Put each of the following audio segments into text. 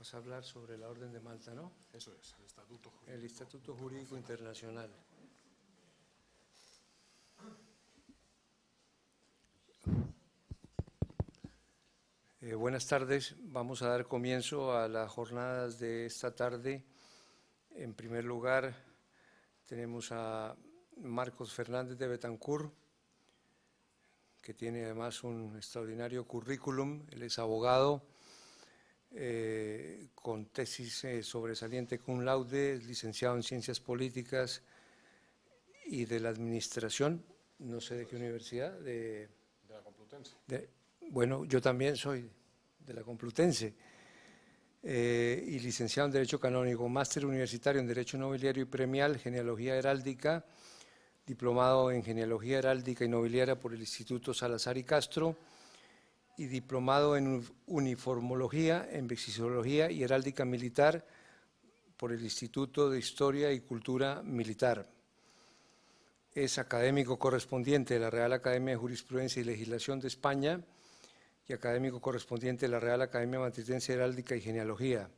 Vas a hablar sobre la Orden de Malta, ¿no? Eso es, el Estatuto Jurídico. El Estatuto Jurídico Internacional. Buenas tardes. Vamos a dar comienzo a las jornadas de esta tarde. En primer lugar, tenemos a Marcos Fernández de Betancur, que tiene además un extraordinario currículum. Él es abogado, con tesis sobresaliente cum laude, es licenciado en Ciencias Políticas y de la Administración, no sé de qué universidad, de la Complutense. Bueno, yo también soy de la Complutense, y licenciado en Derecho Canónico, máster universitario en Derecho Nobiliario y Premial, Genealogía Heráldica, diplomado en Genealogía Heráldica y Nobiliaria por el Instituto Salazar y Castro, y diplomado en Uniformología, en Vexillología y Heráldica Militar por el Instituto de Historia y Cultura Militar. Es académico correspondiente de la Real Academia de Jurisprudencia y Legislación de España y académico correspondiente de la Real Academia Matritense de Heráldica y Genealogía,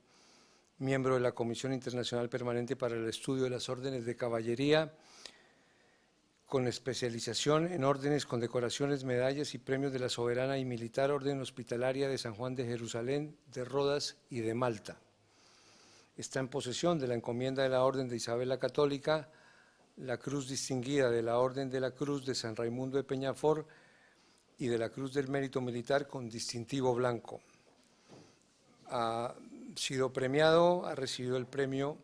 miembro de la Comisión Internacional Permanente para el Estudio de las Órdenes de Caballería, con especialización en órdenes, condecoraciones, medallas y premios de la Soberana y Militar Orden Hospitalaria de San Juan de Jerusalén, de Rodas y de Malta. Está en posesión de la encomienda de la Orden de Isabel la Católica, la Cruz Distinguida de la Orden de la Cruz de San Raimundo de Peñafort y de la Cruz del Mérito Militar con distintivo blanco. Ha sido premiado, ha recibido el premio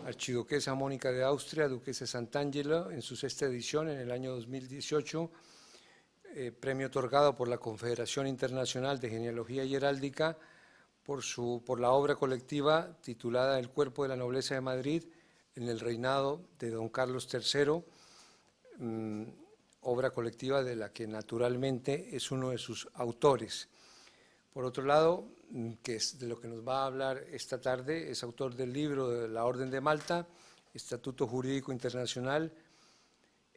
Archiduquesa Mónica de Austria, Duquesa Sant'Angelo, en su 6ª edición en el año 2018, premio otorgado por la Confederación Internacional de Genealogía y Heráldica por la obra colectiva titulada El Cuerpo de la Nobleza de Madrid en el reinado de don Carlos III, obra colectiva de la que naturalmente es uno de sus autores. Por otro lado, que es de lo que nos va a hablar esta tarde, es autor del libro de la Orden de Malta, Estatuto Jurídico Internacional,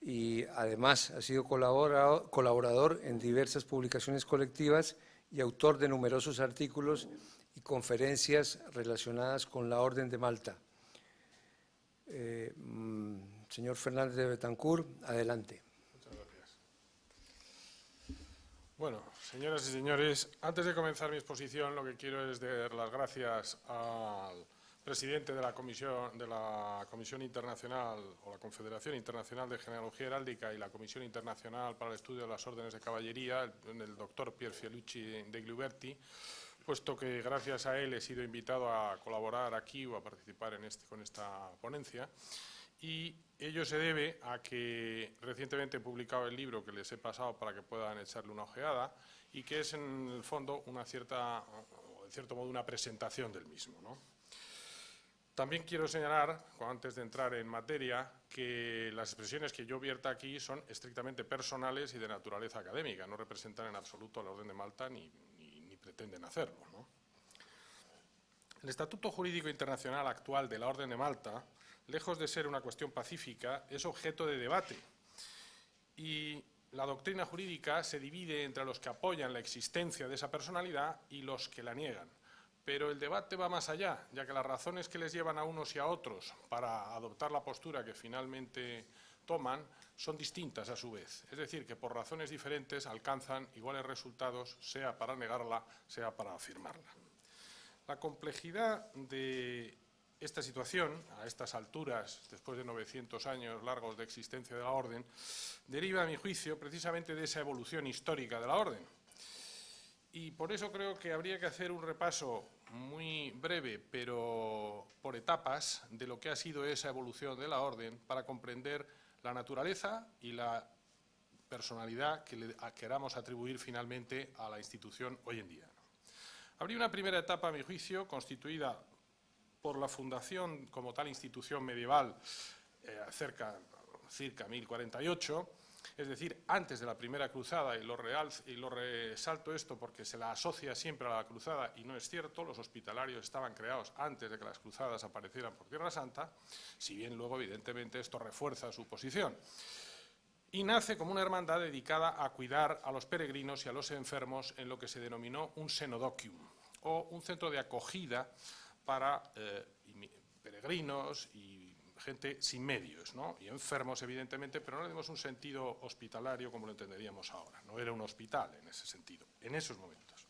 y además ha sido colaborador en diversas publicaciones colectivas y autor de numerosos artículos y conferencias relacionadas con la Orden de Malta. Señor Fernández de Betancur, adelante. Muchas gracias. Bueno, señoras y señores, antes de comenzar mi exposición, lo que quiero es dar las gracias al presidente de la Comisión Internacional o la Confederación Internacional de Genealogía Heráldica y la Comisión Internacional para el Estudio de las Órdenes de Caballería, el doctor Pier Fielucci de Gliuberti, puesto que gracias a él he sido invitado a colaborar aquí o a participar con esta ponencia. Y ello se debe a que recientemente he publicado el libro que les he pasado para que puedan echarle una ojeada y que es en el fondo de cierto modo una presentación del mismo, ¿no? También quiero señalar, antes de entrar en materia, que las expresiones que yo vierta aquí son estrictamente personales y de naturaleza académica, no representan en absoluto a la Orden de Malta ni pretenden hacerlo, ¿no? El Estatuto Jurídico Internacional actual de la Orden de Malta, lejos de ser una cuestión pacífica, es objeto de debate y la doctrina jurídica se divide entre los que apoyan la existencia de esa personalidad y los que la niegan. Pero el debate va más allá, ya que las razones que les llevan a unos y a otros para adoptar la postura que finalmente toman son distintas a su vez. Es decir, que por razones diferentes alcanzan iguales resultados, sea para negarla, sea para afirmarla. La complejidad de esta situación, a estas alturas, después de 900 años largos de existencia de la Orden, deriva, a mi juicio, precisamente de esa evolución histórica de la Orden. Y por eso creo que habría que hacer un repaso muy breve, pero por etapas, de lo que ha sido esa evolución de la Orden para comprender la naturaleza y la personalidad que le queramos atribuir finalmente a la institución hoy en día. Habría una primera etapa, a mi juicio, constituida por la fundación como tal institución medieval circa 1048, es decir, antes de la Primera Cruzada, y lo resalto esto porque se la asocia siempre a la Cruzada y no es cierto, los hospitalarios estaban creados antes de que las cruzadas aparecieran por Tierra Santa, si bien luego evidentemente esto refuerza su posición. Y nace como una hermandad dedicada a cuidar a los peregrinos y a los enfermos en lo que se denominó un synodocium, o un centro de acogida para peregrinos y gente sin medios, ¿no? Y enfermos, evidentemente, pero no le dimos un sentido hospitalario como lo entenderíamos ahora. No era un hospital en ese sentido, en esos momentos.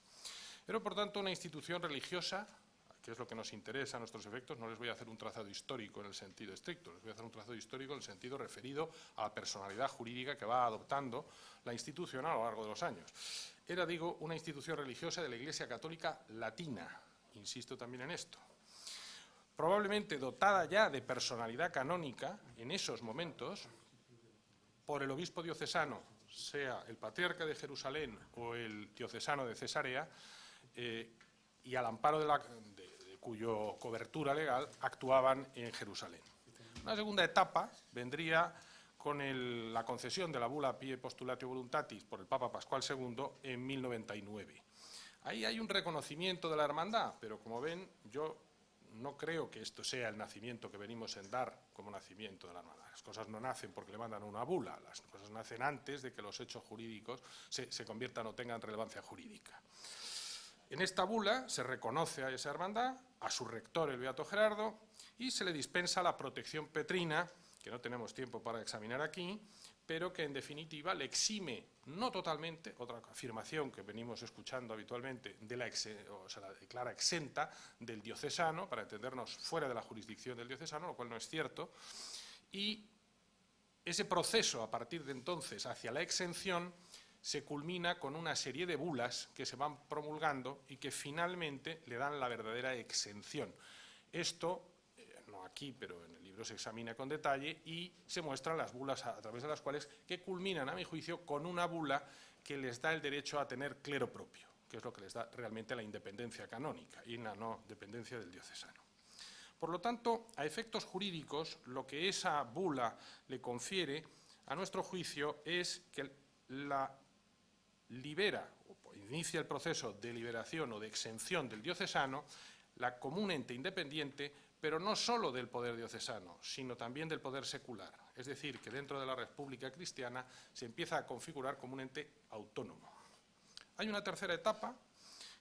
Era, por tanto, una institución religiosa, que es lo que nos interesa a nuestros efectos. No les voy a hacer un trazado histórico en el sentido estricto, les voy a hacer un trazado histórico en el sentido referido a la personalidad jurídica que va adoptando la institución a lo largo de los años. Era, digo, una institución religiosa de la Iglesia Católica Latina, insisto también en esto. Probablemente dotada ya de personalidad canónica en esos momentos por el obispo diocesano, sea el patriarca de Jerusalén o el diocesano de Cesarea, y al amparo de cuyo cobertura legal actuaban en Jerusalén. Una segunda etapa vendría con la concesión de la bula Pie Postulatio Voluntatis por el Papa Pascual II en 1099. Ahí hay un reconocimiento de la hermandad, pero como ven, yo no creo que esto sea el nacimiento que venimos en dar como nacimiento de la hermandad. Las cosas no nacen porque le mandan una bula, las cosas nacen antes de que los hechos jurídicos se conviertan o tengan relevancia jurídica. En esta bula se reconoce a esa hermandad, a su rector, el Beato Gerardo, y se le dispensa la protección petrina, que no tenemos tiempo para examinar aquí, pero que en definitiva le exime, no totalmente, otra afirmación que venimos escuchando habitualmente, la declara exenta del diocesano, para entendernos fuera de la jurisdicción del diocesano, lo cual no es cierto, y ese proceso a partir de entonces hacia la exención se culmina con una serie de bulas que se van promulgando y que finalmente le dan la verdadera exención. Esto, no aquí, pero en el libro se examina con detalle y se muestran las bulas a través de las cuales que culminan, a mi juicio, con una bula que les da el derecho a tener clero propio, que es lo que les da realmente la independencia canónica y la no dependencia del diocesano. Por lo tanto, a efectos jurídicos, lo que esa bula le confiere, a nuestro juicio, es que la libera o inicia el proceso de liberación o de exención del diocesano, la común ente independiente, pero no solo del poder diocesano, sino también del poder secular. Es decir, que dentro de la República Cristiana se empieza a configurar como un ente autónomo. Hay una tercera etapa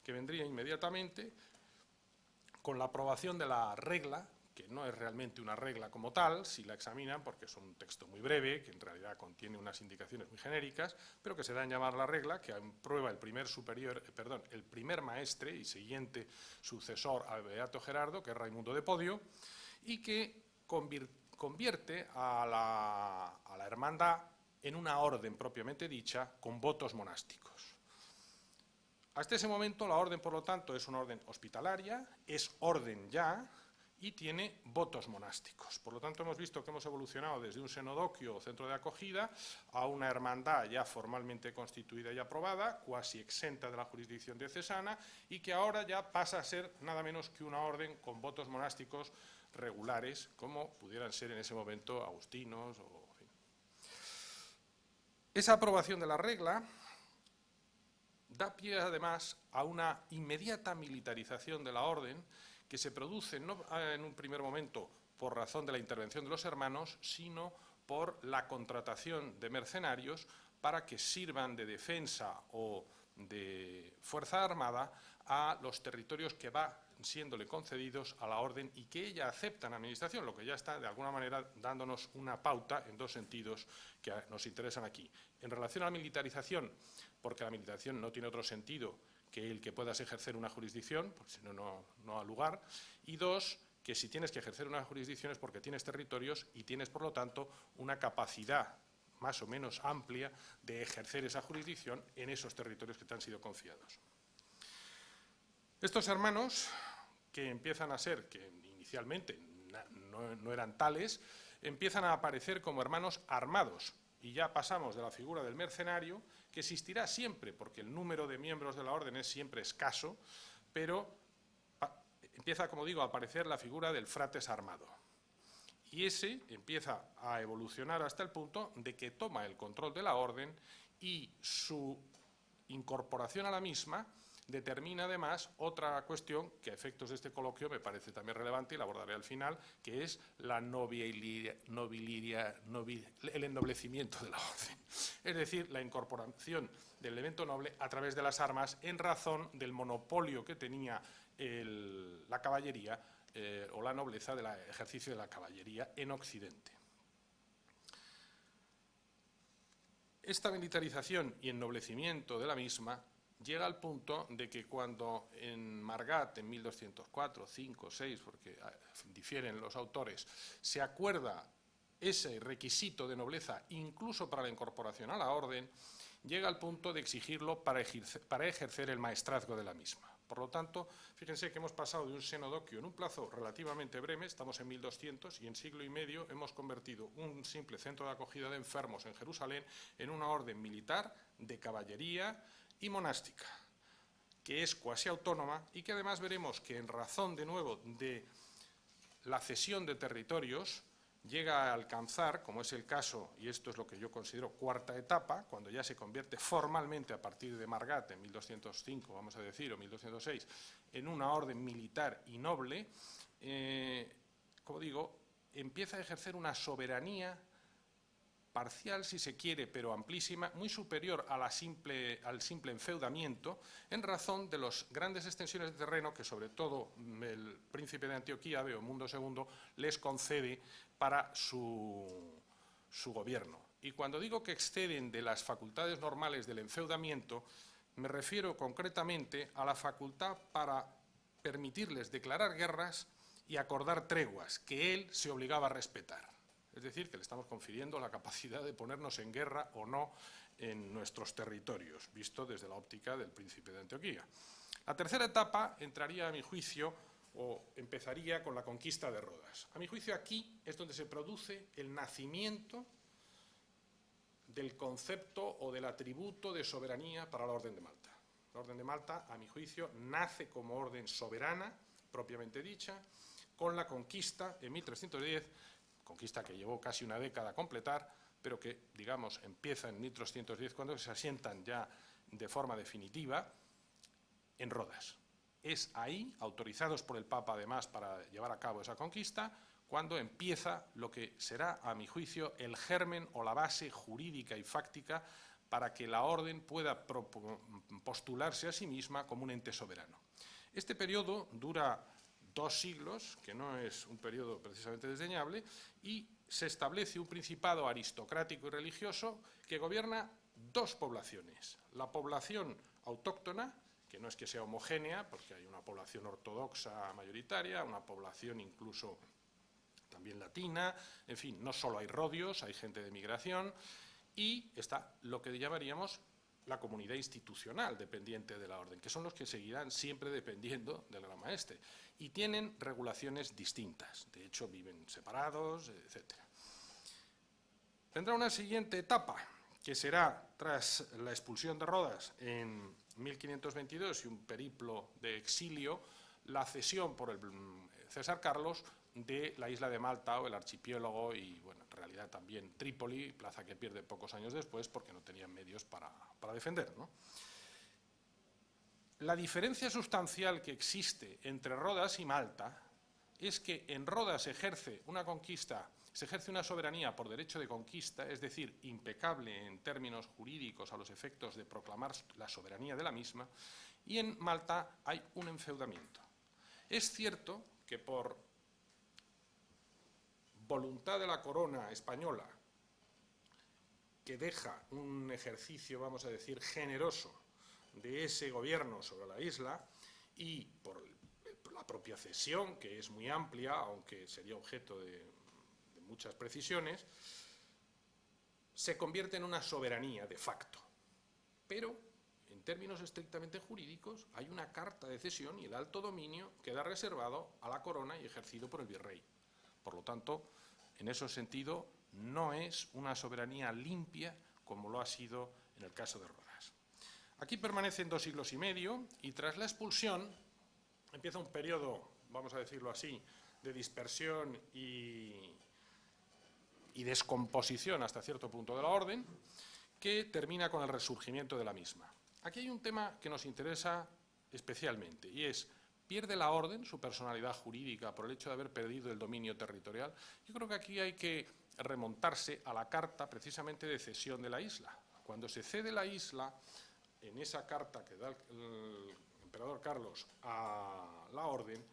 que vendría inmediatamente con la aprobación de la regla, que no es realmente una regla como tal, si la examinan, porque es un texto muy breve, que en realidad contiene unas indicaciones muy genéricas, pero que se da en llamar la regla, que aprueba el primer maestre y siguiente sucesor al Beato Gerardo, que es Raimundo de Podio, y que convierte a la hermandad en una orden propiamente dicha, con votos monásticos. Hasta ese momento la orden, por lo tanto, es una orden hospitalaria, es orden ya, y tiene votos monásticos. Por lo tanto, hemos visto que hemos evolucionado desde un senodoquio o centro de acogida a una hermandad ya formalmente constituida y aprobada, cuasi exenta de la jurisdicción diocesana, y que ahora ya pasa a ser nada menos que una orden con votos monásticos regulares, como pudieran ser en ese momento agustinos o en fin. Esa aprobación de la regla da pie, además, a una inmediata militarización de la orden que se produce no en un primer momento por razón de la intervención de los hermanos, sino por la contratación de mercenarios para que sirvan de defensa o de fuerza armada a los territorios que van siéndole concedidos a la orden y que ella acepta en administración, lo que ya está de alguna manera dándonos una pauta en dos sentidos que nos interesan aquí. En relación a la militarización, porque la militarización no tiene otro sentido que el que puedas ejercer una jurisdicción, porque si no, no ha lugar, y dos, que si tienes que ejercer una jurisdicción es porque tienes territorios y tienes, por lo tanto, una capacidad más o menos amplia de ejercer esa jurisdicción en esos territorios que te han sido confiados. Estos hermanos, que empiezan a ser, que inicialmente no eran tales, empiezan a aparecer como hermanos armados, y ya pasamos de la figura del mercenario, que existirá siempre, porque el número de miembros de la orden es siempre escaso, pero empieza, como digo, a aparecer la figura del frates armado. Y ese empieza a evolucionar hasta el punto de que toma el control de la orden y su incorporación a la misma determina además otra cuestión que a efectos de este coloquio me parece también relevante y la abordaré al final, que es el ennoblecimiento de la orden. Es decir, la incorporación del elemento noble a través de las armas en razón del monopolio que tenía la caballería o la nobleza del ejercicio de la caballería en Occidente. Esta militarización y ennoblecimiento de la misma llega al punto de que cuando en Margat, en 1204, 5, 6, porque difieren los autores, se acuerda ese requisito de nobleza incluso para la incorporación a la orden, llega al punto de exigirlo para ejercer el maestrazgo de la misma. Por lo tanto, fíjense que hemos pasado de un senodoquio en un plazo relativamente breve, estamos en 1200, y en siglo y medio hemos convertido un simple centro de acogida de enfermos en Jerusalén en una orden militar, de caballería y monástica, que es cuasi autónoma y que además veremos que en razón de nuevo de la cesión de territorios llega a alcanzar, como es el caso, y esto es lo que yo considero cuarta etapa, cuando ya se convierte formalmente a partir de Margat en 1205, vamos a decir, o 1206, en una orden militar y noble, como digo, empieza a ejercer una soberanía parcial, si se quiere, pero amplísima, muy superior a al simple enfeudamiento, en razón de las grandes extensiones de terreno que, sobre todo, el príncipe de Antioquía, Bohemundo II, les concede para su gobierno. Y cuando digo que exceden de las facultades normales del enfeudamiento, me refiero concretamente a la facultad para permitirles declarar guerras y acordar treguas, que él se obligaba a respetar. Es decir, que le estamos confiriendo la capacidad de ponernos en guerra o no en nuestros territorios, visto desde la óptica del príncipe de Antioquía. La tercera etapa entraría, a mi juicio, o empezaría con la conquista de Rodas. A mi juicio, aquí es donde se produce el nacimiento del concepto o del atributo de soberanía para la Orden de Malta. La Orden de Malta, a mi juicio, nace como orden soberana, propiamente dicha, con la conquista en 1310, conquista que llevó casi una década a completar, pero que, digamos, empieza en 1310 cuando se asientan ya de forma definitiva en Rodas. Es ahí, autorizados por el Papa además para llevar a cabo esa conquista, cuando empieza lo que será, a mi juicio, el germen o la base jurídica y fáctica para que la orden pueda postularse a sí misma como un ente soberano. Este periodo dura 2 siglos, que no es un periodo precisamente desdeñable, y se establece un principado aristocrático y religioso que gobierna 2 poblaciones. La población autóctona, que no es que sea homogénea, porque hay una población ortodoxa mayoritaria, una población incluso también latina, en fin, no solo hay rodios, hay gente de migración, y está lo que llamaríamos la comunidad institucional dependiente de la orden, que son los que seguirán siempre dependiendo del Gran Maestre, y tienen regulaciones distintas, de hecho viven separados, etc. Vendrá una siguiente etapa, que será, tras la expulsión de Rodas en 1522 y un periplo de exilio, la cesión por el César Carlos de la isla de Malta o el archipiélago y, bueno, en realidad también Trípoli, plaza que pierde pocos años después porque no tenían medios para defender, ¿no? La diferencia sustancial que existe entre Rodas y Malta es que en Rodas se ejerce una conquista, se ejerce una soberanía por derecho de conquista, es decir, impecable en términos jurídicos a los efectos de proclamar la soberanía de la misma, y en Malta hay un enfeudamiento. Es cierto que por voluntad de la corona española, que deja un ejercicio, vamos a decir, generoso de ese gobierno sobre la isla, y por la propia cesión, que es muy amplia, aunque sería objeto de muchas precisiones, se convierte en una soberanía de facto. Pero, en términos estrictamente jurídicos, hay una carta de cesión y el alto dominio queda reservado a la corona y ejercido por el virrey. Por lo tanto, en ese sentido, no es una soberanía limpia como lo ha sido en el caso de Rodas. Aquí permanecen 2 siglos y medio y tras la expulsión empieza un periodo, vamos a decirlo así, de dispersión y descomposición hasta cierto punto de la orden, que termina con el resurgimiento de la misma. Aquí hay un tema que nos interesa especialmente, y es: ¿pierde la orden su personalidad jurídica por el hecho de haber perdido el dominio territorial? Yo creo que aquí hay que remontarse a la carta precisamente de cesión de la isla. Cuando se cede la isla, en esa carta que da el emperador Carlos a la orden,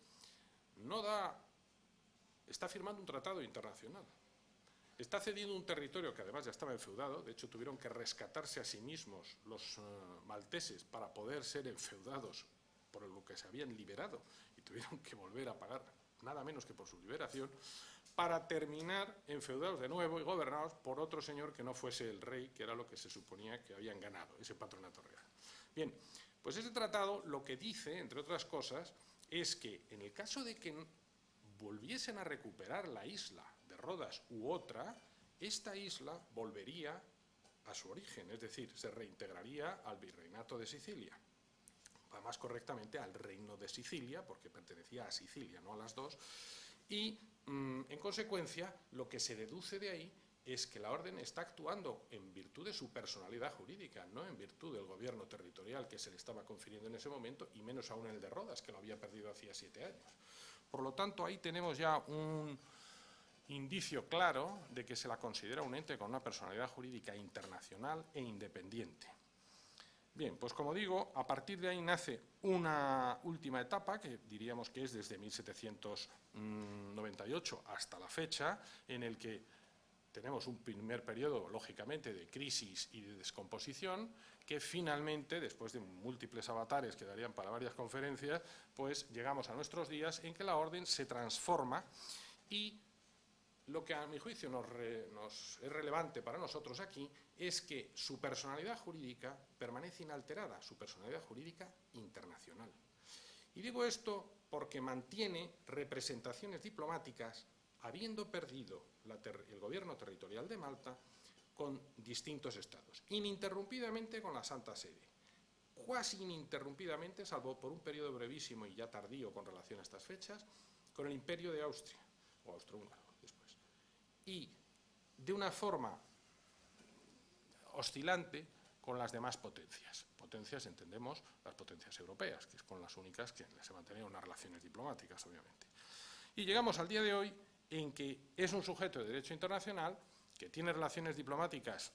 está firmando un tratado internacional. Está cediendo un territorio que además ya estaba enfeudado. De hecho, tuvieron que rescatarse a sí mismos los malteses para poder ser enfeudados por lo que se habían liberado, y tuvieron que volver a pagar nada menos que por su liberación, para terminar enfeudados de nuevo y gobernados por otro señor que no fuese el rey, que era lo que se suponía que habían ganado, ese patronato real. Bien, pues ese tratado lo que dice, entre otras cosas, es que en el caso de que volviesen a recuperar la isla de Rodas u otra, esta isla volvería a su origen, es decir, se reintegraría al virreinato de Sicilia, más correctamente al reino de Sicilia, porque pertenecía a Sicilia, no a las dos, y en consecuencia lo que se deduce de ahí es que la orden está actuando en virtud de su personalidad jurídica, no en virtud del gobierno territorial que se le estaba confiriendo en ese momento, y menos aún el de Rodas, que lo había perdido hacía 7 años. Por lo tanto, ahí tenemos ya un indicio claro de que se la considera un ente con una personalidad jurídica internacional e independiente. Bien, pues como digo, a partir de ahí nace una última etapa, que diríamos que es desde 1798 hasta la fecha, en el que tenemos un primer periodo, lógicamente, de crisis y de descomposición, que finalmente, después de múltiples avatares que darían para varias conferencias, pues llegamos a nuestros días en que la orden se transforma, y lo que a mi juicio nos es relevante para nosotros aquí es que su personalidad jurídica permanece inalterada, su personalidad jurídica internacional. Y digo esto porque mantiene representaciones diplomáticas, habiendo perdido el gobierno territorial de Malta, con distintos estados, ininterrumpidamente con la Santa Sede, cuasi ininterrumpidamente, salvo por un periodo brevísimo y ya tardío con relación a estas fechas, con el Imperio de Austria, o austrohúngaro después, y de una forma oscilante con las demás potencias. Potencias, entendemos, las potencias europeas, que es con las únicas que se mantenían unas relaciones diplomáticas, obviamente. Y llegamos al día de hoy en que es un sujeto de derecho internacional que tiene relaciones diplomáticas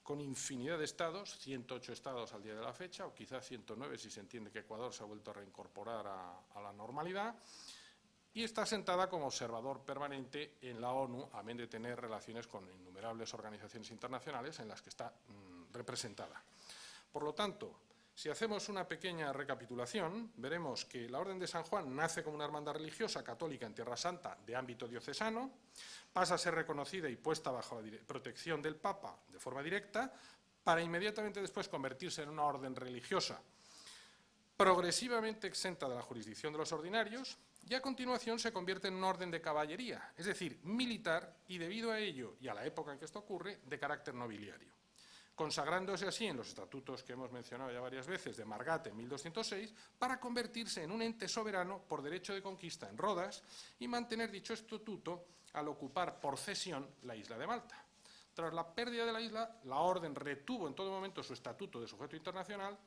con infinidad de estados, 108 estados al día de la fecha, o quizás 109 si se entiende que Ecuador se ha vuelto a reincorporar a la normalidad, y está sentada como observador permanente en la ONU, amén de tener relaciones con innumerables organizaciones internacionales en las que está representada. Por lo tanto, si hacemos una pequeña recapitulación, veremos que la Orden de San Juan nace como una hermandad religiosa católica en Tierra Santa de ámbito diocesano, pasa a ser reconocida y puesta bajo la protección del Papa de forma directa, para inmediatamente después convertirse en una orden religiosa progresivamente exenta de la jurisdicción de los ordinarios, y a continuación se convierte en una orden de caballería, es decir, militar, y debido a ello y a la época en que esto ocurre, de carácter nobiliario, consagrándose así en los estatutos que hemos mencionado ya varias veces de Margat en 1206, para convertirse en un ente soberano por derecho de conquista en Rodas y mantener dicho estatuto al ocupar por cesión la isla de Malta. Tras la pérdida de la isla, la orden retuvo en todo momento su estatuto de sujeto internacional,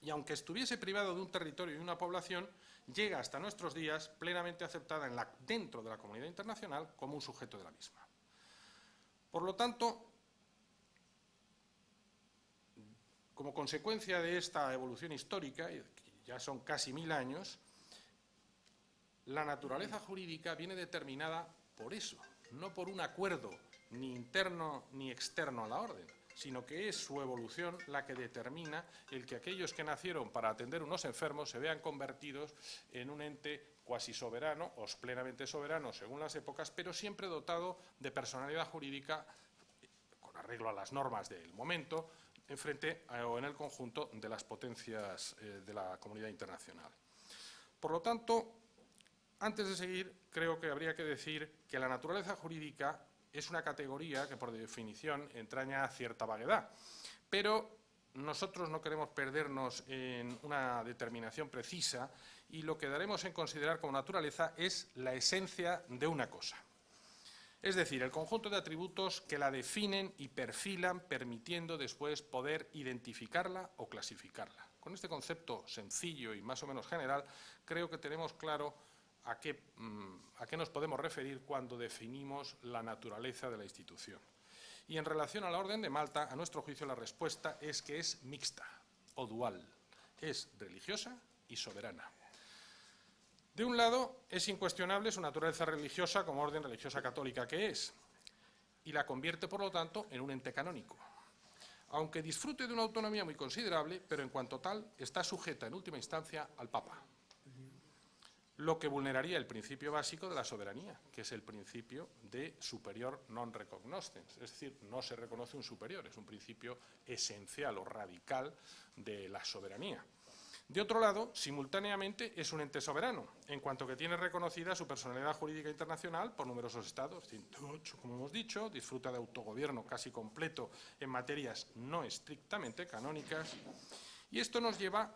y aunque estuviese privado de un territorio y una población, llega hasta nuestros días plenamente aceptada dentro de la comunidad internacional como un sujeto de la misma. Por lo tanto, como consecuencia de esta evolución histórica, que ya son casi 1000 años, la naturaleza jurídica viene determinada por eso, no por un acuerdo ni interno ni externo a la orden, sino que es su evolución la que determina el que aquellos que nacieron para atender unos enfermos se vean convertidos en un ente cuasi soberano o plenamente soberano según las épocas, pero siempre dotado de personalidad jurídica con arreglo a las normas del momento en frente o en el conjunto de las potencias de la comunidad internacional. Por lo tanto, antes de seguir, creo que habría que decir que la naturaleza jurídica es una categoría que, por definición, entraña cierta vaguedad, pero nosotros no queremos perdernos en una determinación precisa, y lo que daremos en considerar como naturaleza es la esencia de una cosa. Es decir, el conjunto de atributos que la definen y perfilan, permitiendo después poder identificarla o clasificarla. Con este concepto sencillo y más o menos general, creo que tenemos claro a qué nos podemos referir cuando definimos la naturaleza de la institución. Y en relación a la Orden de Malta, a nuestro juicio la respuesta es que es mixta o dual, es religiosa y soberana. De un lado, es incuestionable su naturaleza religiosa como orden religiosa católica que es, y la convierte, por lo tanto, en un ente canónico. Aunque disfrute de una autonomía muy considerable, pero en cuanto tal, está sujeta en última instancia al Papa, lo que vulneraría el principio básico de la soberanía, que es el principio de superior non recognoscens, es decir, no se reconoce un superior, es un principio esencial o radical de la soberanía. De otro lado, simultáneamente es un ente soberano, en cuanto que tiene reconocida su personalidad jurídica internacional por numerosos estados, 108, como hemos dicho, disfruta de autogobierno casi completo en materias no estrictamente canónicas, y esto nos lleva,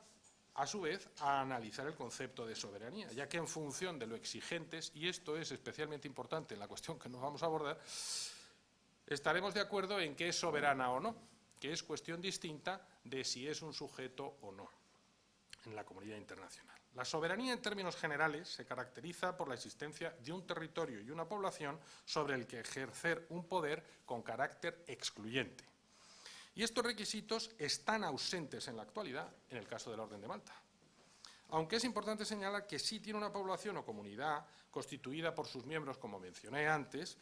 a su vez, a analizar el concepto de soberanía, ya que en función de lo exigentes, y esto es especialmente importante en la cuestión que nos vamos a abordar, estaremos de acuerdo en que es soberana o no, que es cuestión distinta de si es un sujeto o no en la comunidad internacional. La soberanía, en términos generales, se caracteriza por la existencia de un territorio y una población sobre el que ejercer un poder con carácter excluyente. Y estos requisitos están ausentes en la actualidad en el caso de la Orden de Malta. Aunque es importante señalar que sí tiene una población o comunidad constituida por sus miembros, como mencioné antes,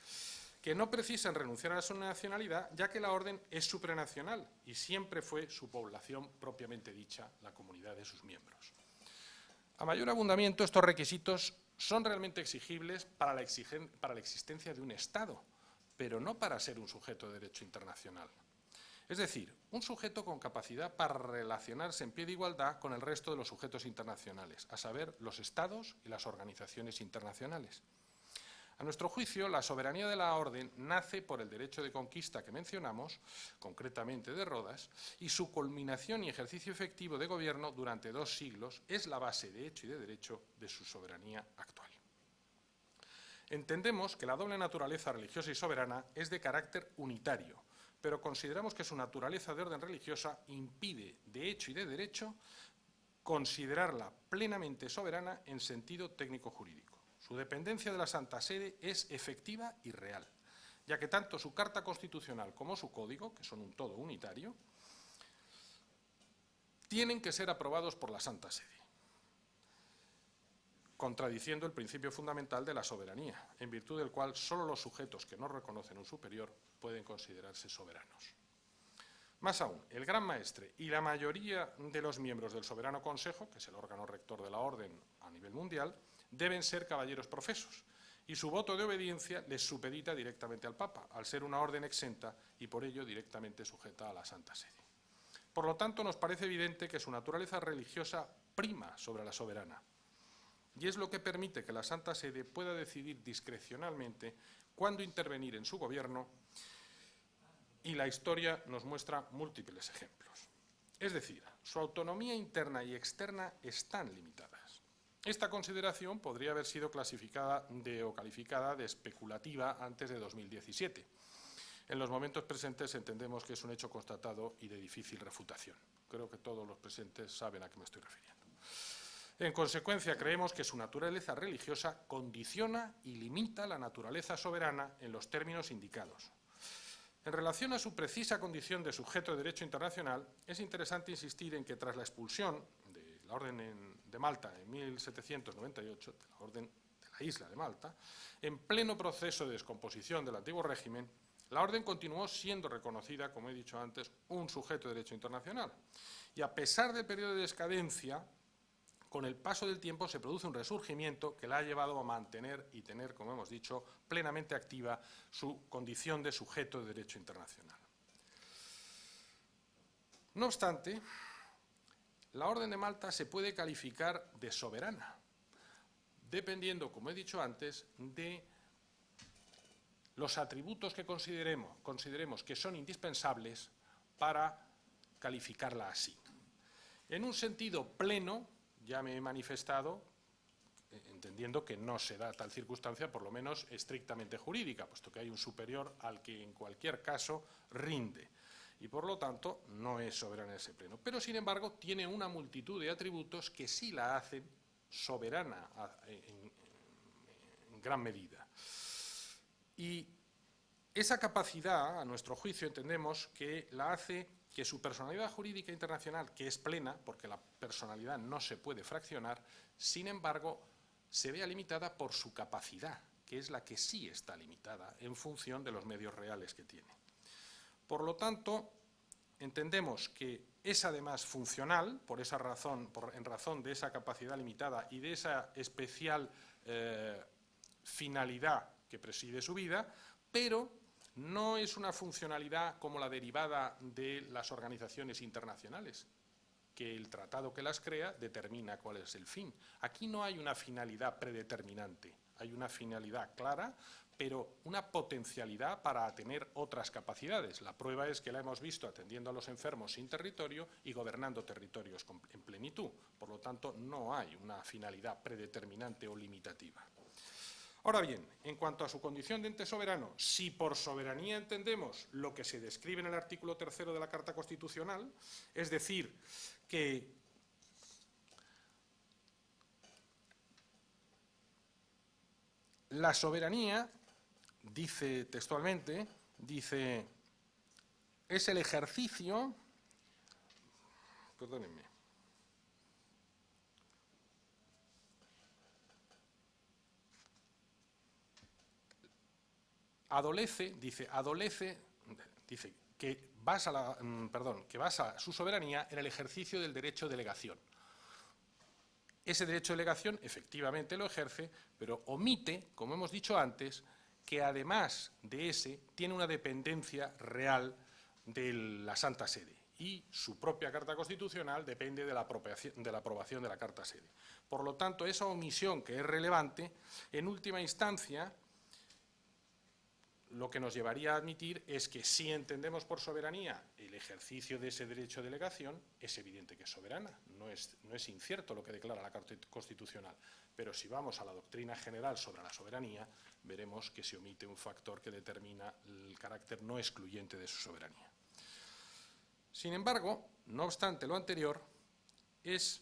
que no precisan renunciar a su nacionalidad, ya que la Orden es supranacional y siempre fue su población propiamente dicha, la comunidad de sus miembros. A mayor abundamiento, estos requisitos son realmente exigibles para la existencia de un Estado, pero no para ser un sujeto de derecho internacional. Es decir, un sujeto con capacidad para relacionarse en pie de igualdad con el resto de los sujetos internacionales, a saber, los Estados y las organizaciones internacionales. A nuestro juicio, la soberanía de la Orden nace por el derecho de conquista que mencionamos, concretamente de Rodas, y su culminación y ejercicio efectivo de gobierno durante 2 siglos es la base de hecho y de derecho de su soberanía actual. Entendemos que la doble naturaleza religiosa y soberana es de carácter unitario, pero consideramos que su naturaleza de orden religiosa impide, de hecho y de derecho, considerarla plenamente soberana en sentido técnico-jurídico. Su dependencia de la Santa Sede es efectiva y real, ya que tanto su Carta Constitucional como su Código, que son un todo unitario, tienen que ser aprobados por la Santa Sede, contradiciendo el principio fundamental de la soberanía, en virtud del cual solo los sujetos que no reconocen un superior pueden considerarse soberanos. Más aún, el Gran Maestre y la mayoría de los miembros del Soberano Consejo, que es el órgano rector de la Orden a nivel mundial, deben ser caballeros profesos, y su voto de obediencia les supedita directamente al Papa, al ser una orden exenta y por ello directamente sujeta a la Santa Sede. Por lo tanto, nos parece evidente que su naturaleza religiosa prima sobre la soberana, y es lo que permite que la Santa Sede pueda decidir discrecionalmente cuándo intervenir en su gobierno, y la historia nos muestra múltiples ejemplos. Es decir, su autonomía interna y externa están limitadas. Esta consideración podría haber sido calificada de especulativa antes de 2017. En los momentos presentes entendemos que es un hecho constatado y de difícil refutación. Creo que todos los presentes saben a qué me estoy refiriendo. En consecuencia, creemos que su naturaleza religiosa condiciona y limita la naturaleza soberana en los términos indicados. En relación a su precisa condición de sujeto de derecho internacional, es interesante insistir en que tras la expulsión de la Orden de Malta en 1798, de la Orden de la Isla de Malta, en pleno proceso de descomposición del antiguo régimen, la Orden continuó siendo reconocida, como he dicho antes, un sujeto de derecho internacional. Y a pesar del periodo de decadencia, con el paso del tiempo se produce un resurgimiento que la ha llevado a mantener y tener, como hemos dicho, plenamente activa su condición de sujeto de derecho internacional. No obstante, la Orden de Malta se puede calificar de soberana, dependiendo, como he dicho antes, de los atributos que consideremos que son indispensables para calificarla así. En un sentido pleno, ya me he manifestado, entendiendo que no se da tal circunstancia, por lo menos estrictamente jurídica, puesto que hay un superior al que en cualquier caso rinde. y por lo tanto no es soberana en ese pleno. Pero sin embargo tiene una multitud de atributos que sí la hacen soberana en gran medida. Y esa capacidad, a nuestro juicio, entendemos que la hace que su personalidad jurídica internacional, que es plena, porque la personalidad no se puede fraccionar, sin embargo, se vea limitada por su capacidad, que es la que sí está limitada en función de los medios reales que tiene. Por lo tanto, entendemos que es además funcional, por esa razón, en razón de esa capacidad limitada y de esa especial finalidad que preside su vida, pero no es una funcionalidad como la derivada de las organizaciones internacionales, que el tratado que las crea determina cuál es el fin. Aquí no hay una finalidad predeterminante, hay una finalidad clara, pero una potencialidad para tener otras capacidades. La prueba es que la hemos visto atendiendo a los enfermos sin territorio y gobernando territorios en plenitud. Por lo tanto, no hay una finalidad predeterminante o limitativa. Ahora bien, en cuanto a su condición de ente soberano, si por soberanía entendemos lo que se describe en el artículo 3 de la Carta Constitucional, es decir, que la soberanía, dice textualmente, es el ejercicio, perdónenme, que basa su soberanía en el ejercicio del derecho de delegación. Ese derecho de delegación efectivamente lo ejerce, pero omite, como hemos dicho antes, que además de ese tiene una dependencia real de la Santa Sede y su propia Carta Constitucional depende de la aprobación de la Carta Sede. Por lo tanto, esa omisión que es relevante, en última instancia, lo que nos llevaría a admitir es que si entendemos por soberanía el ejercicio de ese derecho de delegación, es evidente que es soberana, no es incierto lo que declara la Carta Constitucional, pero si vamos a la doctrina general sobre la soberanía, veremos que se omite un factor que determina el carácter no excluyente de su soberanía. Sin embargo, no obstante lo anterior, es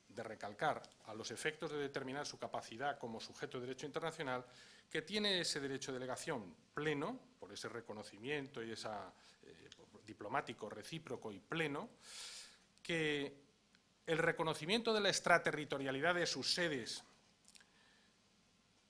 de recalcar, a los efectos de determinar su capacidad como sujeto de derecho internacional, que tiene ese derecho de delegación pleno, por ese reconocimiento y ese diplomático recíproco y pleno, que el reconocimiento de la extraterritorialidad de sus sedes,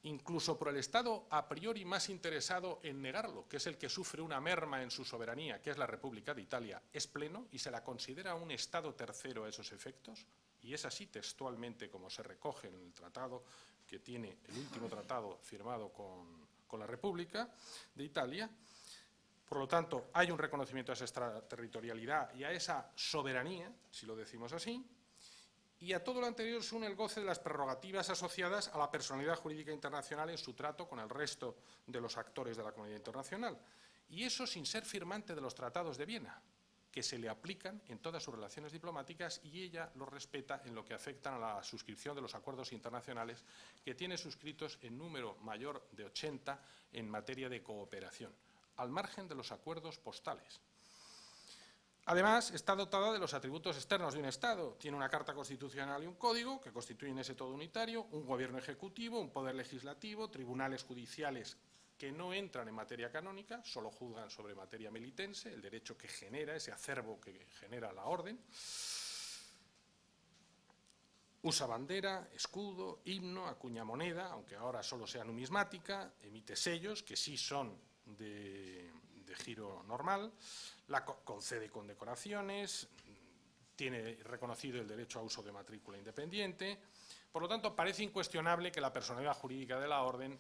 incluso por el Estado a priori más interesado en negarlo, que es el que sufre una merma en su soberanía, que es la República de Italia, es pleno y se la considera un Estado tercero a esos efectos, y es así textualmente como se recoge en el tratado que tiene el último tratado firmado con la República de Italia. Por lo tanto, hay un reconocimiento a esa extraterritorialidad y a esa soberanía, si lo decimos así, y a todo lo anterior se une el goce de las prerrogativas asociadas a la personalidad jurídica internacional en su trato con el resto de los actores de la comunidad internacional. Y eso sin ser firmante de los tratados de Viena, que se le aplican en todas sus relaciones diplomáticas y ella los respeta en lo que afecta a la suscripción de los acuerdos internacionales que tiene suscritos en número mayor de 80 en materia de cooperación, al margen de los acuerdos postales. Además, está dotada de los atributos externos de un Estado. Tiene una Carta Constitucional y un Código que constituyen ese todo unitario, un gobierno ejecutivo, un poder legislativo, tribunales judiciales que no entran en materia canónica, solo juzgan sobre materia melitense, el derecho que genera, ese acervo que genera la orden. Usa bandera, escudo, himno, acuña moneda, aunque ahora solo sea numismática, emite sellos que sí son de giro normal, la concede condecoraciones, tiene reconocido el derecho a uso de matrícula independiente. Por lo tanto, parece incuestionable que la personalidad jurídica de la orden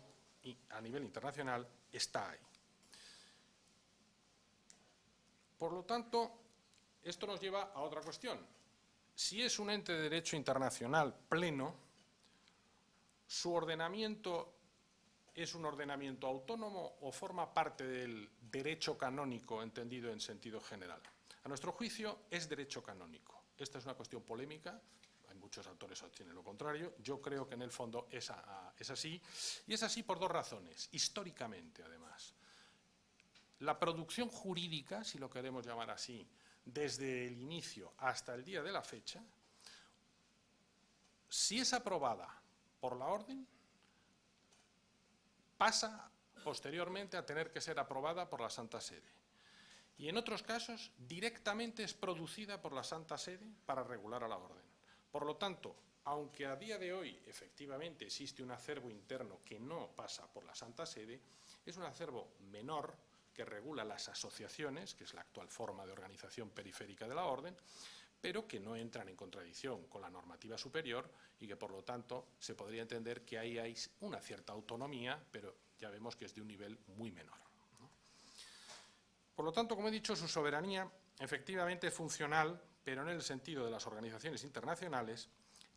a nivel internacional está ahí. Por lo tanto, esto nos lleva a otra cuestión. Si es un ente de derecho internacional pleno, ¿su ordenamiento es un ordenamiento autónomo o forma parte del derecho canónico entendido en sentido general? A nuestro juicio es derecho canónico. Esta es una cuestión polémica, hay muchos autores que sostienen lo contrario, yo creo que en el fondo es así, y es así por dos razones, históricamente además. La producción jurídica, si lo queremos llamar así, desde el inicio hasta el día de la fecha, si es aprobada por la orden, pasa posteriormente a tener que ser aprobada por la Santa Sede. Y en otros casos, directamente es producida por la Santa Sede para regular a la orden. Por lo tanto, aunque a día de hoy efectivamente existe un acervo interno que no pasa por la Santa Sede, es un acervo menor que regula las asociaciones, que es la actual forma de organización periférica de la orden, pero que no entran en contradicción con la normativa superior y que, por lo tanto, se podría entender que ahí hay una cierta autonomía, pero ya vemos que es de un nivel muy menor, ¿no? Por lo tanto, como he dicho, su soberanía efectivamente es funcional, pero no en el sentido de las organizaciones internacionales,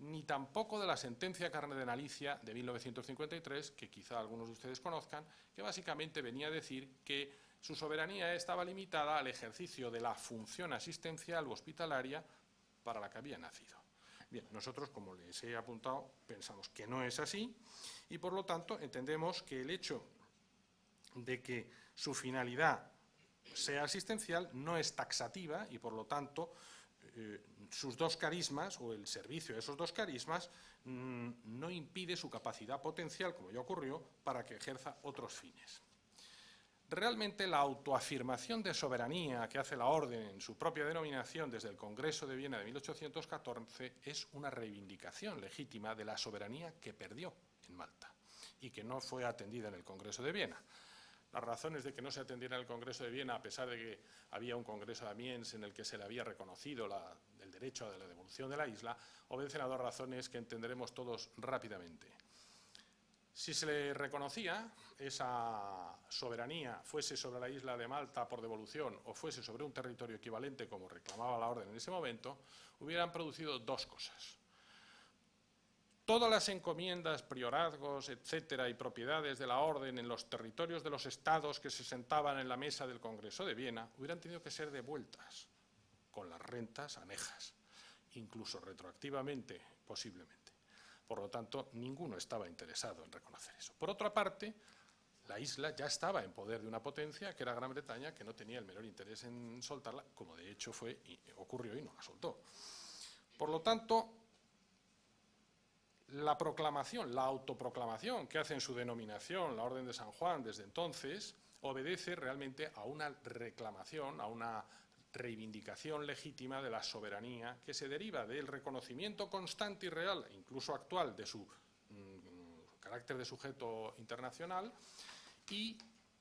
ni tampoco de la sentencia cardenalicia de 1953, que quizá algunos de ustedes conozcan, que básicamente venía a decir que su soberanía estaba limitada al ejercicio de la función asistencial u hospitalaria para la que había nacido. Bien, nosotros, como les he apuntado, pensamos que no es así y, por lo tanto, entendemos que el hecho de que su finalidad sea asistencial no es taxativa y, por lo tanto, sus dos carismas o el servicio de esos dos carismas no impide su capacidad potencial, como ya ocurrió, para que ejerza otros fines. Realmente la autoafirmación de soberanía que hace la Orden en su propia denominación desde el Congreso de Viena de 1814 es una reivindicación legítima de la soberanía que perdió en Malta y que no fue atendida en el Congreso de Viena. Las razones de que no se atendiera en el Congreso de Viena, a pesar de que había un Congreso de Amiens en el que se le había reconocido el derecho a la devolución de la isla, obedecen a dos razones que entenderemos todos rápidamente. Si se le reconocía esa soberanía, fuese sobre la isla de Malta por devolución o fuese sobre un territorio equivalente, como reclamaba la Orden en ese momento, hubieran producido dos cosas. Todas las encomiendas, priorazgos, etcétera, y propiedades de la Orden en los territorios de los estados que se sentaban en la mesa del Congreso de Viena hubieran tenido que ser devueltas con las rentas anejas, incluso retroactivamente, posiblemente. Por lo tanto, ninguno estaba interesado en reconocer eso. Por otra parte, la isla ya estaba en poder de una potencia, que era Gran Bretaña, que no tenía el menor interés en soltarla, como de hecho ocurrió y no la soltó. Por lo tanto, la proclamación, la autoproclamación que hace en su denominación la Orden de San Juan desde entonces, obedece realmente a una reclamación, a una reivindicación legítima de la soberanía que se deriva del reconocimiento constante y real, e incluso actual, de su carácter de sujeto internacional y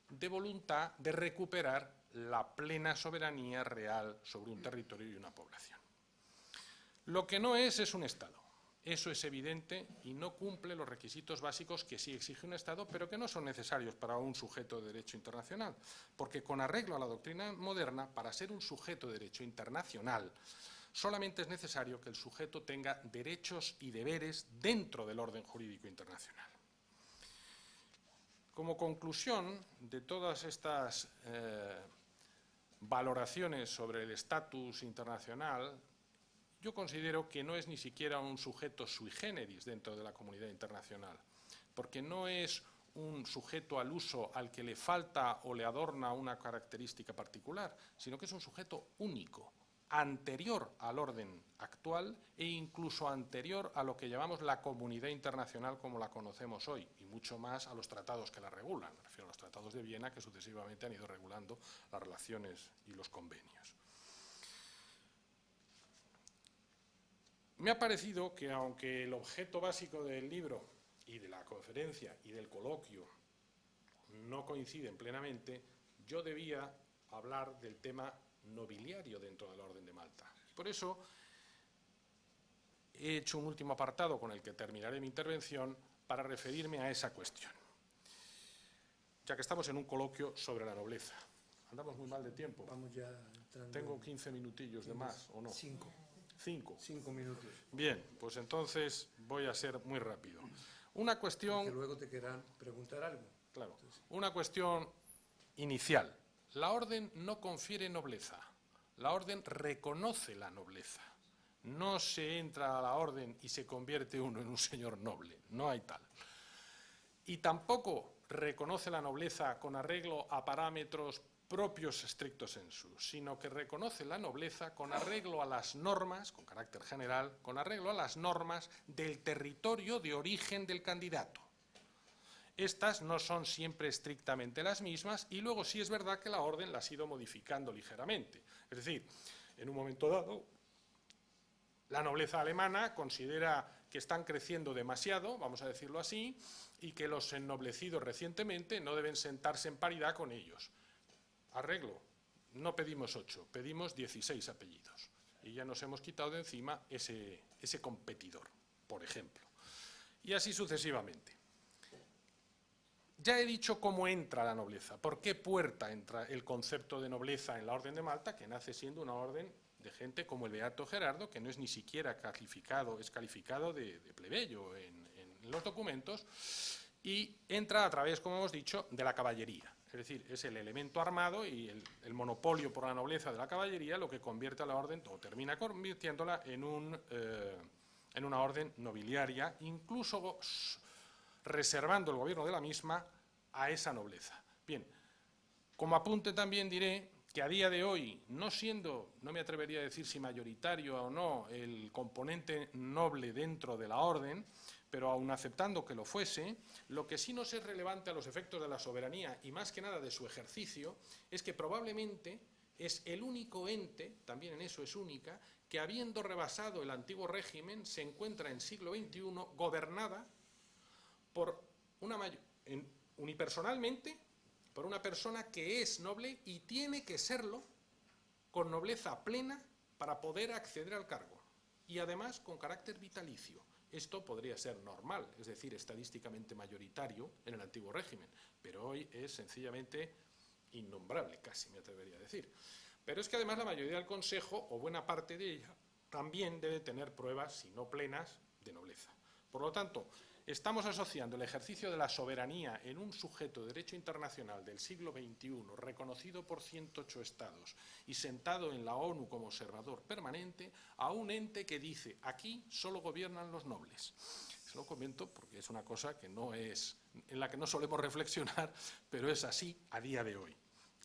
de voluntad de recuperar la plena soberanía real sobre un territorio y una población. Lo que no es un Estado. Eso es evidente y no cumple los requisitos básicos que sí exige un Estado, pero que no son necesarios para un sujeto de derecho internacional, porque con arreglo a la doctrina moderna, para ser un sujeto de derecho internacional, solamente es necesario que el sujeto tenga derechos y deberes dentro del orden jurídico internacional. Como conclusión de todas estas valoraciones sobre el estatus internacional, yo considero que no es ni siquiera un sujeto sui generis dentro de la comunidad internacional, porque no es un sujeto al uso al que le falta o le adorna una característica particular, sino que es un sujeto único, anterior al orden actual e incluso anterior a lo que llamamos la comunidad internacional como la conocemos hoy, y mucho más a los tratados que la regulan. Me refiero a los tratados de Viena, que sucesivamente han ido regulando las relaciones y los convenios. Me ha parecido que, aunque el objeto básico del libro y de la conferencia y del coloquio no coinciden plenamente, yo debía hablar del tema nobiliario dentro de la Orden de Malta. Por eso he hecho un último apartado con el que terminaré mi intervención para referirme a esa cuestión, ya que estamos en un coloquio sobre la nobleza. Andamos muy mal de tiempo. Vamos ya entrando. ¿Tengo 15 minutillos de más o no? 5. 5 minutos. Bien, pues entonces voy a ser muy rápido. Una cuestión... Que luego te querrán preguntar algo. Claro. Una cuestión inicial. La Orden no confiere nobleza. La Orden reconoce la nobleza. No se entra a la Orden y se convierte uno en un señor noble. No hay tal. Y tampoco reconoce la nobleza con arreglo a parámetros propios stricto sensu, sino que reconoce la nobleza con arreglo a las normas, con carácter general, con arreglo a las normas del territorio de origen del candidato. Estas no son siempre estrictamente las mismas y luego sí es verdad que la orden las ha ido modificando ligeramente. Es decir, en un momento dado, la nobleza alemana considera que están creciendo demasiado, vamos a decirlo así, y que los ennoblecidos recientemente no deben sentarse en paridad con ellos. Arreglo, no pedimos 8, pedimos 16 apellidos. Y ya nos hemos quitado de encima ese competidor, por ejemplo. Y así sucesivamente. Ya he dicho cómo entra la nobleza, por qué puerta entra el concepto de nobleza en la Orden de Malta, que nace siendo una orden de gente como el Beato Gerardo, que no es ni siquiera calificado, es calificado de plebeyo en los documentos, y entra a través, como hemos dicho, de la caballería. Es decir, es el elemento armado y el monopolio por la nobleza de la caballería lo que convierte a la orden, o termina convirtiéndola en una orden nobiliaria, incluso reservando el gobierno de la misma a esa nobleza. Bien, como apunte también diré que a día de hoy, no siendo, no me atrevería a decir si mayoritario o no, el componente noble dentro de la orden, pero aun aceptando que lo fuese, lo que sí nos es relevante a los efectos de la soberanía y más que nada de su ejercicio, es que probablemente es el único ente, también en eso es única, que habiendo rebasado el antiguo régimen, se encuentra en siglo XXI gobernada por unipersonalmente, por una persona que es noble y tiene que serlo con nobleza plena para poder acceder al cargo y además con carácter vitalicio. Esto podría ser normal, es decir, estadísticamente mayoritario en el antiguo régimen, pero hoy es sencillamente innombrable, casi me atrevería a decir. Pero es que además la mayoría del Consejo, o buena parte de ella, también debe tener pruebas, si no plenas, de nobleza. Por lo tanto, estamos asociando el ejercicio de la soberanía en un sujeto de derecho internacional del siglo XXI, reconocido por 108 estados y sentado en la ONU como observador permanente, a un ente que dice, aquí solo gobiernan los nobles. Se lo comento porque es una cosa que no es, en la que no solemos reflexionar, pero es así a día de hoy.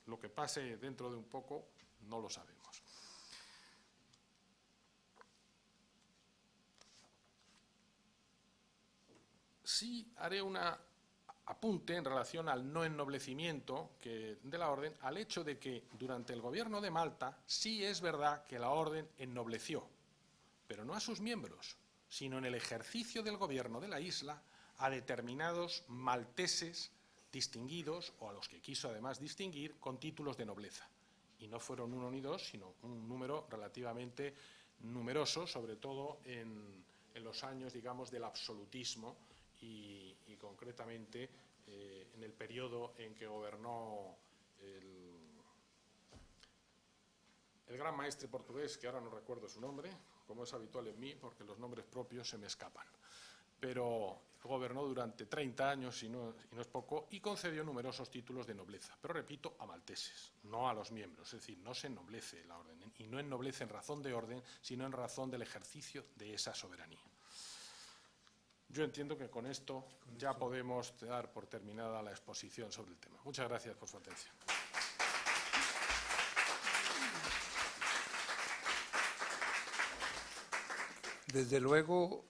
Lo que pase dentro de un poco no lo sabemos. Sí haré un apunte en relación al no ennoblecimiento de la orden, al hecho de que durante el gobierno de Malta sí es verdad que la orden ennobleció, pero no a sus miembros, sino en el ejercicio del gobierno de la isla a determinados malteses distinguidos, o a los que quiso además distinguir, con títulos de nobleza. Y no fueron uno ni dos, sino un número relativamente numeroso, sobre todo en los años, digamos, del absolutismo, y concretamente en el periodo en que gobernó el gran maestre portugués, que ahora no recuerdo su nombre, como es habitual en mí, porque los nombres propios se me escapan, pero gobernó durante 30 años, y no es poco, y concedió numerosos títulos de nobleza, pero repito, a malteses, no a los miembros, es decir, no se ennoblece la orden, y no ennoblece en razón de orden, sino en razón del ejercicio de esa soberanía. Yo entiendo que con esto ya podemos dar por terminada la exposición sobre el tema. Muchas gracias por su atención. Desde luego,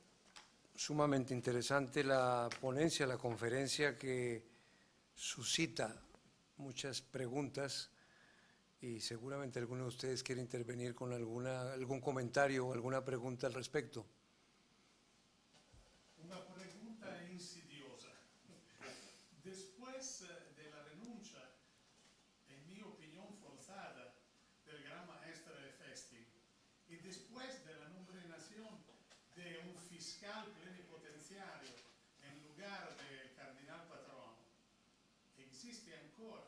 sumamente interesante la ponencia, la conferencia, que suscita muchas preguntas y seguramente alguno de ustedes quiere intervenir con algún comentario o alguna pregunta al respecto. Una pregunta insidiosa. Después de la renuncia, en mi opinión forzada, del gran maestre de Festi, y después de la nominación de un fiscal plenipotenciario en lugar del cardenal patrono, ¿existe ancora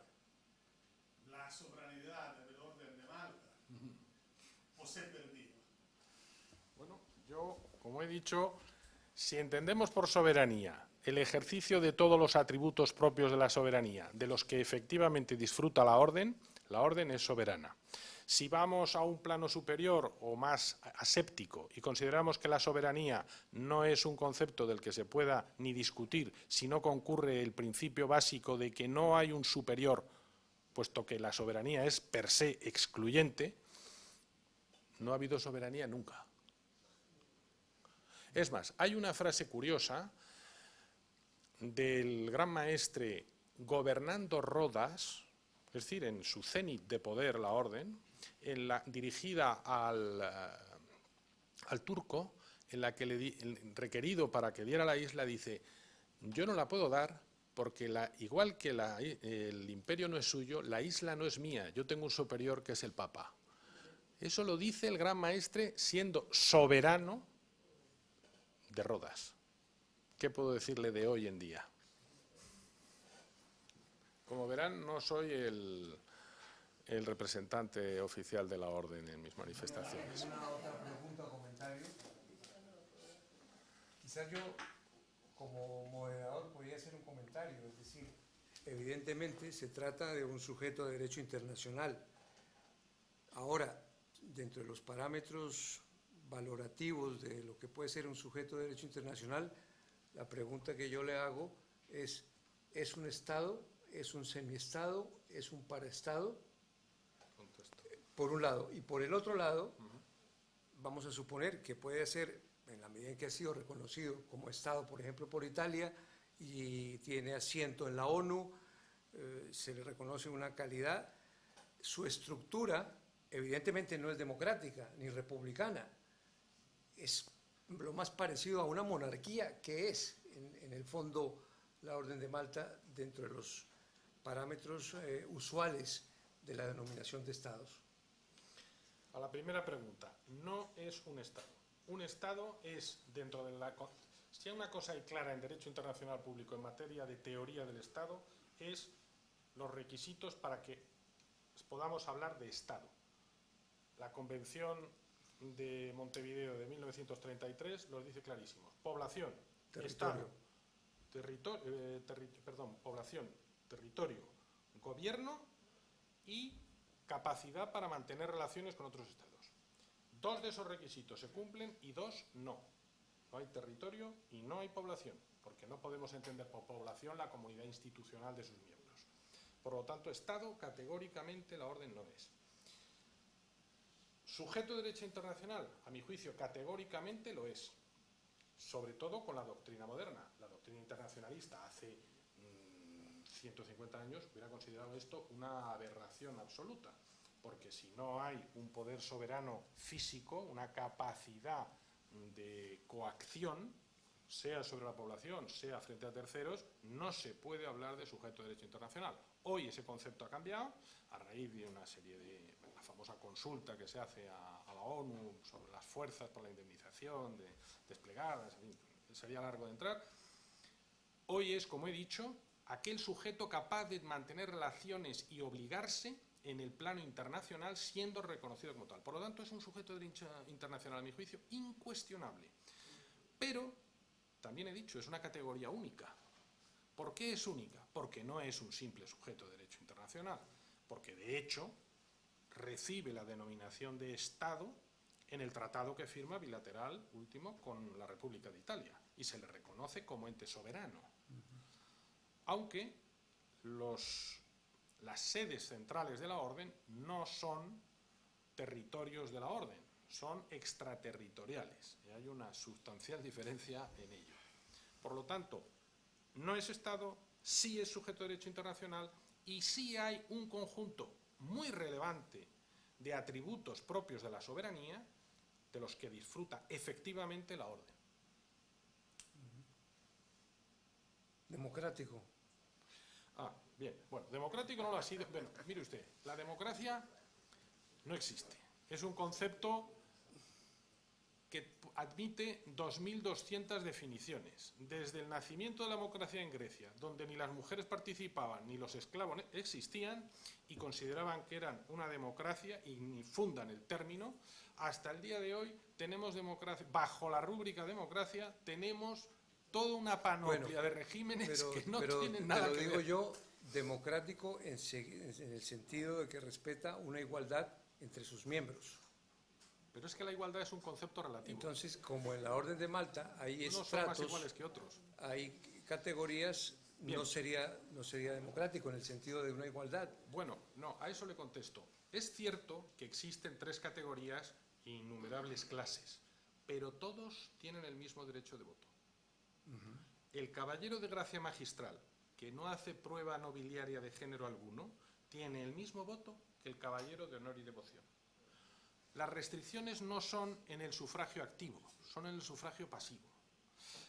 la soberanía del orden de Malta? ¿O se perdió? Bueno, yo, como he dicho, si entendemos por soberanía el ejercicio de todos los atributos propios de la soberanía, de los que efectivamente disfruta la orden es soberana. Si vamos a un plano superior o más aséptico y consideramos que la soberanía no es un concepto del que se pueda ni discutir si no concurre el principio básico de que no hay un superior puesto que la soberanía es per se excluyente, no ha habido soberanía nunca. Es más, hay una frase curiosa del gran maestre gobernando Rodas, es decir, en su cenit de poder, la orden, dirigida al turco, en la que requerido para que diera la isla, dice: yo no la puedo dar porque igual que el imperio no es suyo, la isla no es mía, yo tengo un superior que es el Papa. Eso lo dice el gran maestre siendo soberano de Rodas. ¿Qué puedo decirle de hoy en día? Como verán, no soy el representante oficial de la orden en mis manifestaciones. ¿Alguna otra pregunta o comentario? Quizás yo, como moderador, podría hacer un comentario, es decir, evidentemente se trata de un sujeto de derecho internacional. Ahora, dentro de los parámetros valorativos de lo que puede ser un sujeto de derecho internacional, la pregunta que yo le hago ¿es un Estado, es un semiestado, es un paraestado? Por un lado. Y por el otro lado, vamos a suponer que puede ser, en la medida en que ha sido reconocido como Estado, por ejemplo, por Italia, y tiene asiento en la ONU, se le reconoce una calidad, su estructura evidentemente no es democrática ni republicana, es lo más parecido a una monarquía que es, en el fondo, la Orden de Malta dentro de los parámetros usuales de la denominación de estados. A la primera pregunta, no es un Estado. Un Estado es dentro de la... Si hay una cosa clara en derecho internacional público en materia de teoría del Estado, es los requisitos para que podamos hablar de Estado. La Convención de Montevideo de 1933 los dice clarísimos. Población, Territorio. Estado, población, territorio, gobierno y capacidad para mantener relaciones con otros estados. 2 de esos requisitos se cumplen y 2 no. No hay territorio y no hay población, porque no podemos entender por población la comunidad institucional de sus miembros. Por lo tanto, Estado, categóricamente, la orden no es. ¿Sujeto de derecho internacional? A mi juicio, categóricamente lo es. Sobre todo con la doctrina moderna. La doctrina internacionalista hace 150 años hubiera considerado esto una aberración absoluta, porque si no hay un poder soberano físico, una capacidad de coacción, sea sobre la población, sea frente a terceros, no se puede hablar de sujeto de derecho internacional. Hoy ese concepto ha cambiado a raíz de una serie de la famosa consulta que se hace a la ONU sobre las fuerzas por la indemnización desplegadas, en fin, sería largo de entrar. Hoy es, como he dicho, aquel sujeto capaz de mantener relaciones y obligarse en el plano internacional siendo reconocido como tal. Por lo tanto, es un sujeto de derecho internacional, a mi juicio, incuestionable. Pero, también he dicho, es una categoría única. ¿Por qué es única? Porque no es un simple sujeto de derecho internacional, porque de hecho recibe la denominación de Estado en el tratado que firma bilateral último con la República de Italia y se le reconoce como ente soberano. Aunque las sedes centrales de la orden no son territorios de la orden, son extraterritoriales y hay una sustancial diferencia en ello. Por lo tanto, no es Estado, sí es sujeto de derecho internacional y sí hay un conjunto muy relevante de atributos propios de la soberanía de los que disfruta efectivamente la orden. Democrático. Bien, bueno, democrático no lo ha sido. Bueno, mire usted, la democracia no existe. Es un concepto que admite 2.200 definiciones. Desde el nacimiento de la democracia en Grecia, donde ni las mujeres participaban ni los esclavos existían y consideraban que eran una democracia y ni fundan el término, hasta el día de hoy tenemos democracia, bajo la rúbrica democracia, tenemos toda una panoplia de regímenes que no tienen nada que ver. Pero digo yo, democrático en el sentido de que respeta una igualdad entre sus miembros. Pero es que la igualdad es un concepto relativo. Entonces, como en la Orden de Malta hay unos estratos, son más iguales que otros. hay categorías Bien. no sería democrático en el sentido de una igualdad. Bueno, no, a eso le contesto. Es cierto que existen 3 categorías e innumerables clases, pero todos tienen el mismo derecho de voto. El caballero de gracia magistral, que no hace prueba nobiliaria de género alguno, tiene el mismo voto que el caballero de honor y devoción. Las restricciones no son en el sufragio activo, son en el sufragio pasivo.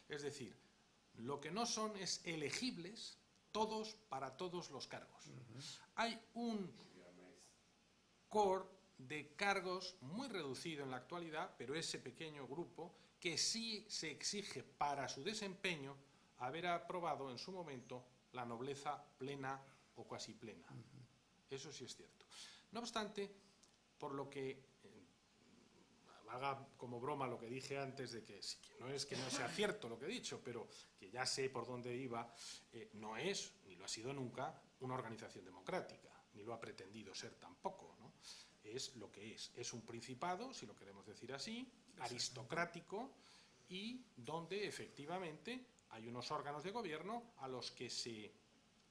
Es decir, lo que no son es elegibles todos para todos los cargos. Hay un core de cargos muy reducido en la actualidad, pero ese pequeño grupo que sí se exige para su desempeño haber aprobado en su momento la nobleza plena o cuasi plena. Eso sí es cierto. No obstante, por lo que haga como broma lo que dije antes de que no es que no sea cierto lo que he dicho, pero que ya sé por dónde iba, no es, ni lo ha sido nunca, una organización democrática, ni lo ha pretendido ser tampoco, ¿no? Es lo que es un principado, si lo queremos decir así, aristocrático, y donde efectivamente hay unos órganos de gobierno a los que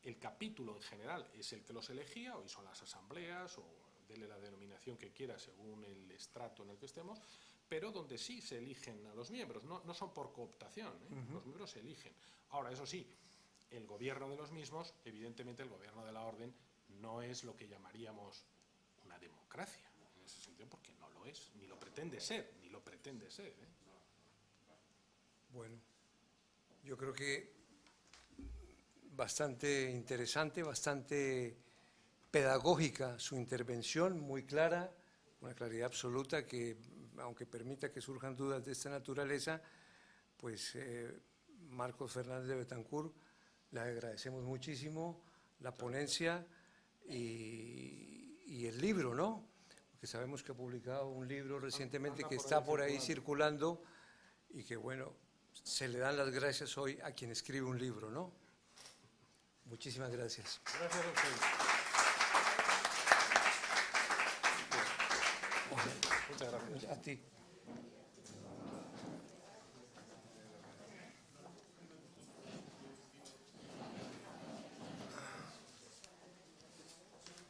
el capítulo en general es el que los elegía, hoy son las asambleas o dele la denominación que quiera según el estrato en el que estemos, pero donde sí se eligen a los miembros, no son por cooptación, los miembros se eligen. Ahora, eso sí, el gobierno de los mismos, evidentemente el gobierno de la orden, no es lo que llamaríamos una democracia, en ese sentido, porque no lo es, ni lo pretende ser, Bueno, yo creo que bastante interesante, bastante pedagógica su intervención, muy clara, una claridad absoluta que, aunque permita que surjan dudas de esta naturaleza, pues Marcos Fernández de Betancur, le agradecemos muchísimo la ponencia y el libro, ¿no? Porque sabemos que ha publicado un libro recientemente que está por ahí circulando y que, bueno, se le dan las gracias hoy a quien escribe un libro, ¿no? Muchísimas gracias. Gracias a usted. Muchas gracias. A ti.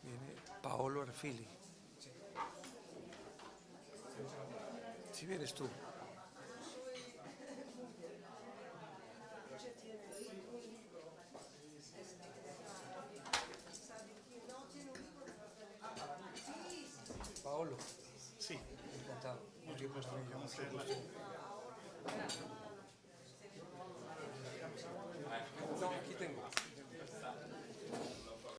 Viene Paolo Arfili. Si vienes tú. Paolo. Sí. Encantado. Mucho gusto.